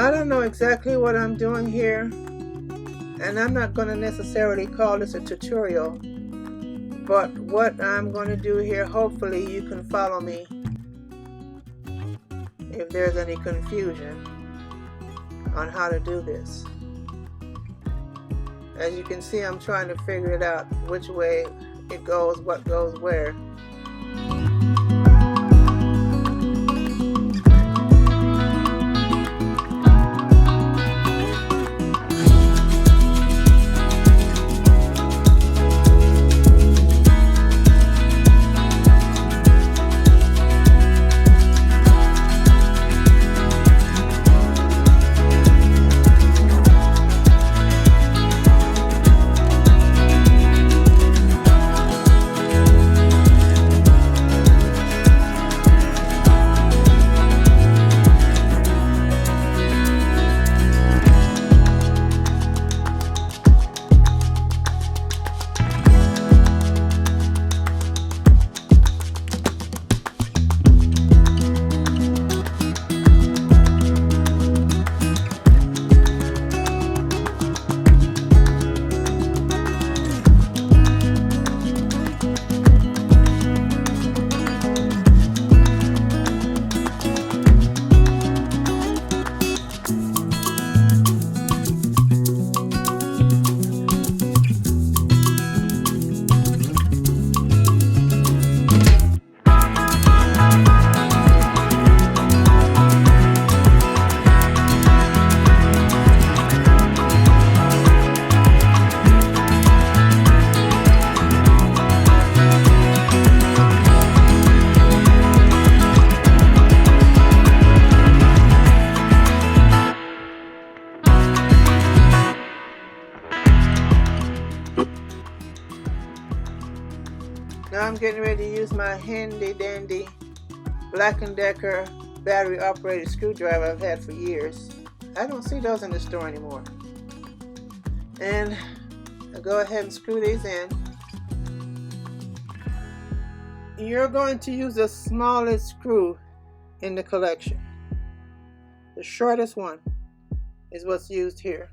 I don't know exactly what I'm doing here, and I'm not going to necessarily call this a tutorial, but what I'm going to do here, hopefully you can follow me if there's any confusion on how to do this. As you can see, I'm trying to figure it out, which way it goes, what goes where. Now I'm getting ready to use my handy dandy Black & Decker battery operated screwdriver I've had for years. I don't see those in the store anymore. And I'll go ahead and screw these in. You're going to use the smallest screw in the collection. The shortest one is what's used here.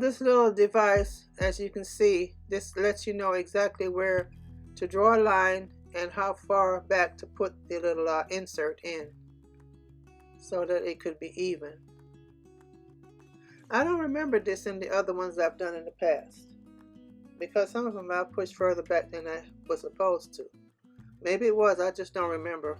this little device, as you can see, this lets you know exactly where to draw a line and how far back to put the little insert in so that it could be even. I don't remember this in the other ones I've done in the past, because some of them I pushed further back than I was supposed to. Maybe it was, I just don't remember.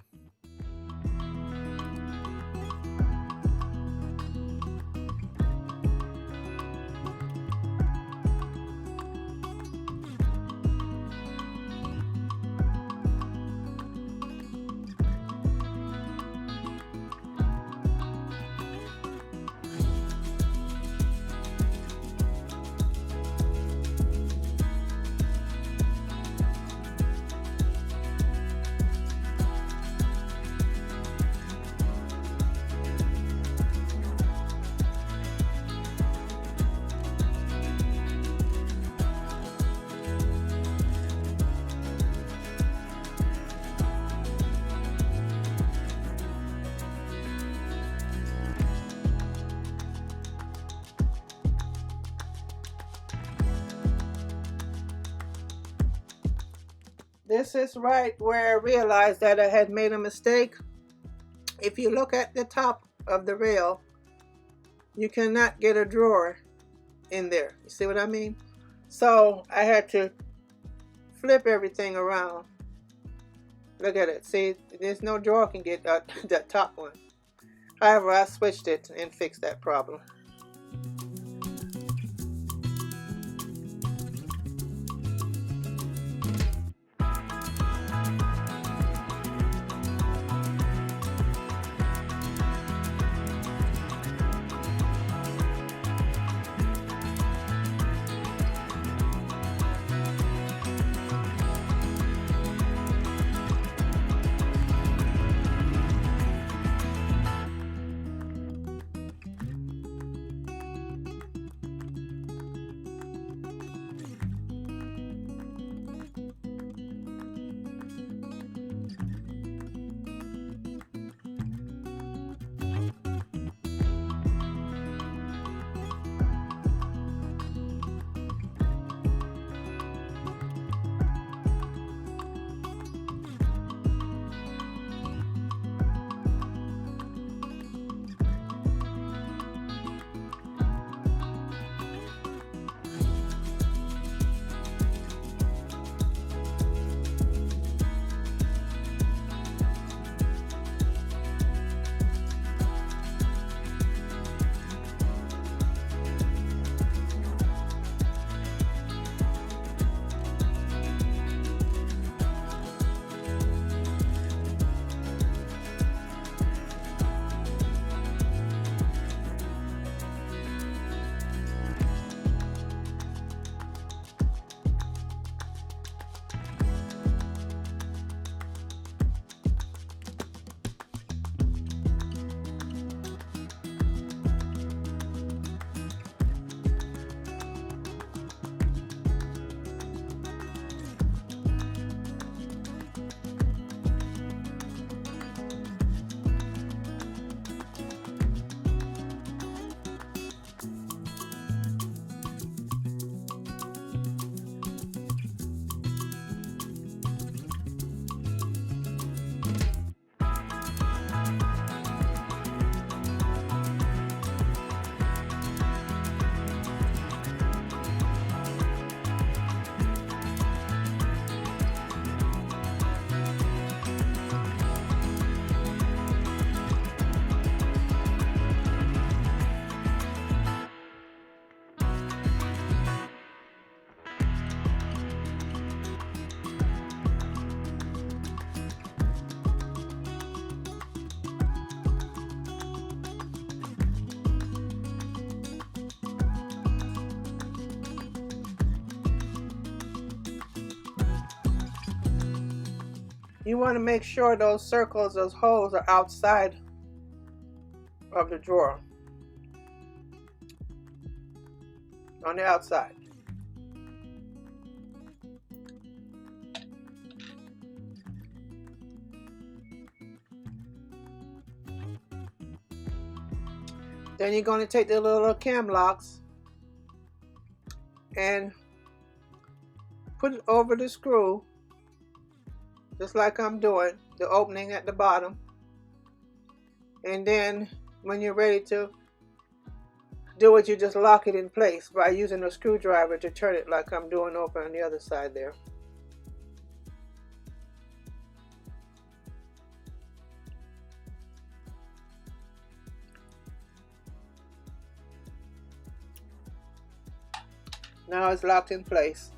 This is right where I realized that I had made a mistake. If you look at the top of the rail, you cannot get a drawer in there. You see what I mean? So I had to flip everything around. Look at it. See, there's no drawer can get that top one. However, I switched it and fixed that problem. You want to make sure those circles, those holes are outside of the drawer. On the outside. Then you're going to take the little cam locks and put it over the screw, just like I'm doing, the opening at the bottom. And then when you're ready to do it, you just lock it in place by using a screwdriver to turn it like I'm doing over on the other side there. Now it's locked in place.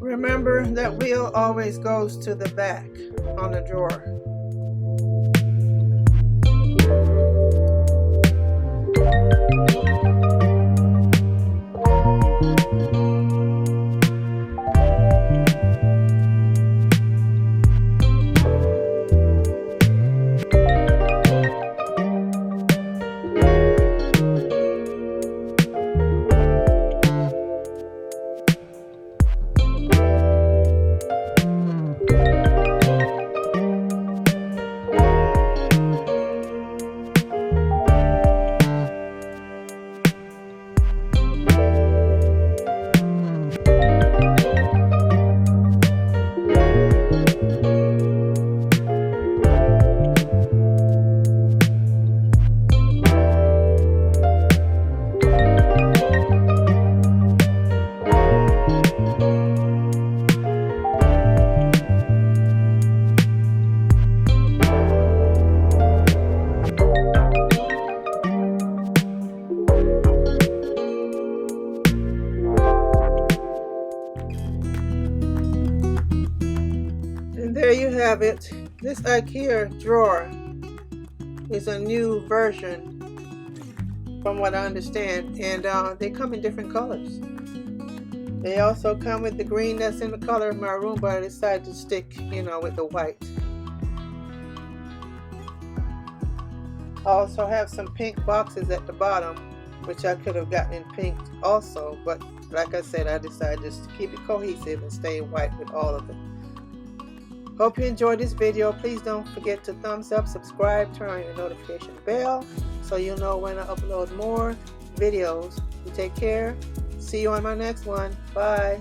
Remember that wheel always goes to the back on the drawer. There you have it. This Ikea drawer is a new version from what I understand, and they come in different colors. They also come with the green that's in the color of my room, but I decided to stick, with the white. I also have some pink boxes at the bottom, which I could have gotten in pink also, but like I said, I decided just to keep it cohesive and stay white with all of it. Hope you enjoyed this video. Please don't forget to thumbs up, subscribe, turn on your notification bell so you'll know when I upload more videos. You take care. See you on my next one. Bye.